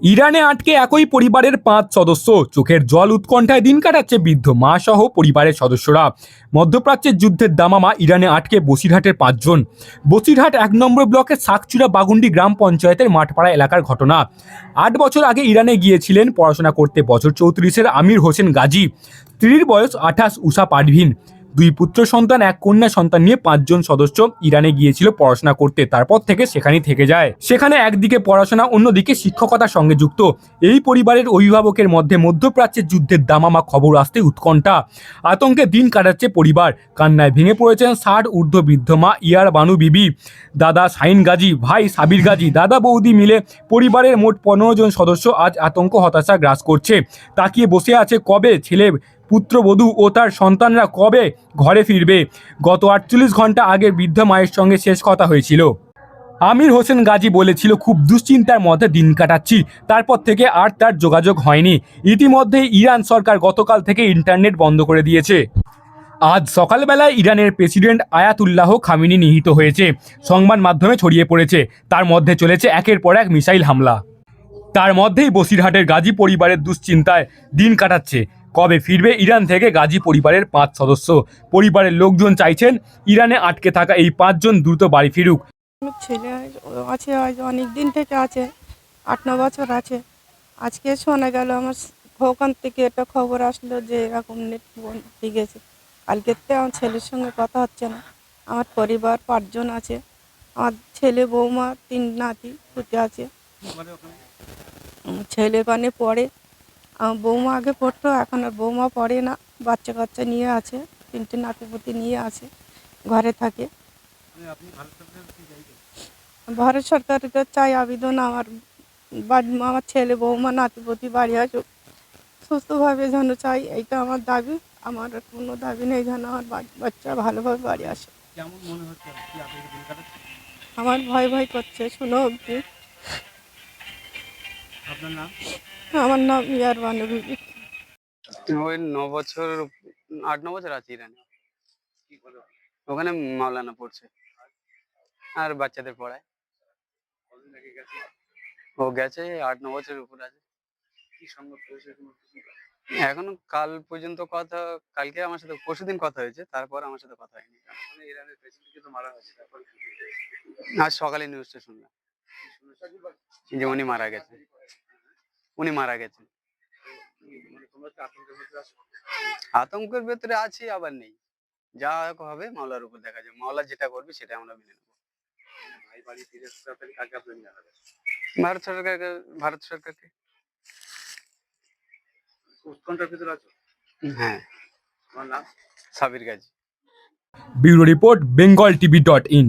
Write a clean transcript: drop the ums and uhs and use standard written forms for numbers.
ইরানে আটকে একই পরিবারের ৫ সদস্য, চোখের জল উৎকণ্ঠায় দিন কাটাচ্ছে বৃদ্ধ মা সহ পরিবারের সদস্যরা। মধ্যপ্রাচ্যের যুদ্ধের দামামা ইরানে আটকে বসিরহাটের ৫ জন। বসিরহাট ১ নম্বর ব্লকের শাকচুরা বাগুন্ডি গ্রাম পঞ্চায়েতের মাঠপাড়া এলাকার ঘটনা। ৮ বছর আগে ইরানে গিয়েছিলেন পড়াশোনা করতে বছর ৩৪-এর আমির হোসেন গাজী। স্ত্রীর বয়স ২৮, উষা পারভিন। ২ পুত্র সন্তান, ১ কন্যা সন্তান নিয়ে ৫ জন সদস্য ইরানে গিয়েছিল পড়াশোনা করতে। তারপর থেকে সেখানেই থেকে যায়। সেখানে একদিকে পড়াশোনা, অন্যদিকে শিক্ষকতার সঙ্গে যুক্ত। এই পরিবারের অভিভাবকের মধ্যে মধ্যপ্রাচ্যের যুদ্ধের দামামা খবর আসতে উৎকণ্ঠা। আতঙ্কে দিন কাটাচ্ছে পরিবার। কান্নায় ভেঙে পড়েছেন ৬০ ঊর্ধ্ব বৃদ্ধ মা ইয়ার বানু বিবি, দাদা শাহিন গাজী, ভাই সাবির গাজী, দাদা বৌদি মিলে পরিবারের মোট ১৫ জন সদস্য আজ আতঙ্ক হতাশা গ্রাস করছে। তাকিয়ে বসে আছে কবে ছেলে পুত্রবধূ ও তার সন্তানরা কবে ঘরে ফিরবে। গত ৪৮ ঘন্টা আগে বৃদ্ধ মায়ের সঙ্গে শেষ কথা হয়েছিল। আমির হোসেন গাজী বলেছিল, খুব দুশ্চিন্তার মধ্যে দিন কাটাচ্ছি। তারপর থেকে আর তার যোগাযোগ হয়নি। ইতিমধ্যে ইরান সরকার গতকাল থেকে ইন্টারনেট বন্ধ করে দিয়েছে। আজ সকালবেলায় ইরানের প্রেসিডেন্ট আয়াতুল্লাহ খামিনি নিহত হয়েছে। সংবাদ মাধ্যমে ছড়িয়ে পড়েছে। তার মধ্যে চলেছে একের পর এক মিসাইল হামলা। তার মধ্যেই বসিরহাটের গাজী পরিবারের দুশ্চিন্তায় দিন কাটাচ্ছে। কবে ফিরবে ইরান থেকে গাজী পরিবারের ৫ সদস্য। পরিবারের লোকজন চাইছেন ইরানে আটকে থাকা এই ৫ জন দ্রুত বাড়ি ফিরুক। আমার ছেলে আছে, আজ অনেক দিন থেকে আছে, ৮-৯ বছর আছে। আজকে শোনা গেল আমার ওখান থেকে একটা খবর আসলো যে এরকম নেট বন্ধ হয়ে গেছে। কালকেতে আমার ছেলের সঙ্গে কথা হচ্ছে না। আমার পরিবার ৫ জন আছে। আমার ছেলে, বৌমা, ৩ নাতি পুতি আছে। ছেলে ওখানে পড়ে। আমার বৌমা আগে পড়তো, এখন আর বৌমা পড়ে না। বাচ্চা কাচ্চা নিয়ে আছে, ৩টে নাতিপুতি নিয়ে আছে, ঘরে থাকে। ভারত সরকারকে চাই আবেদন, আমার ছেলে, বৌমা, নাতিপতি বাড়ি আসুক সুস্থভাবে যেন চাই। এইটা আমার দাবি। আমার আর কোনো দাবি নেই, যেন আমার বাচ্চা ভালোভাবে বাড়ি আসে। আমার ভয় ভয় করছে শুনো অবধি। আমার নাম ইয়ার বানু বিবি। ওই ৯ বছর, ৮-৯ বছর আছে ইরানে। ওখানে মাওলানা পড়ছে আর বাচ্চাদের পড়ায়। ও গেছে ৮-৯ বছরের উপর আছে। এখনো কাল পর্যন্ত কথা, কালকে আমার সাথে, পরশুদিন কথা হয়েছে, তারপর আমার সাথে কথা হয়নি। আজ সকালে নিউজটা শুনলাম যে উনি মারা গেছে। উনি মারা গেছেন। আতঙ্কের ভেতরে আছি, আবার নেই। যা হবে মাওলার উপর দেখা যাবে। মাওলা যেটা করবে সেটা আমরা মেনে নেবো। ভারত সরকারকে, ভারত সরকারকে। হ্যাঁ, Sabir Gazi. Bureau report, bengaltv.in।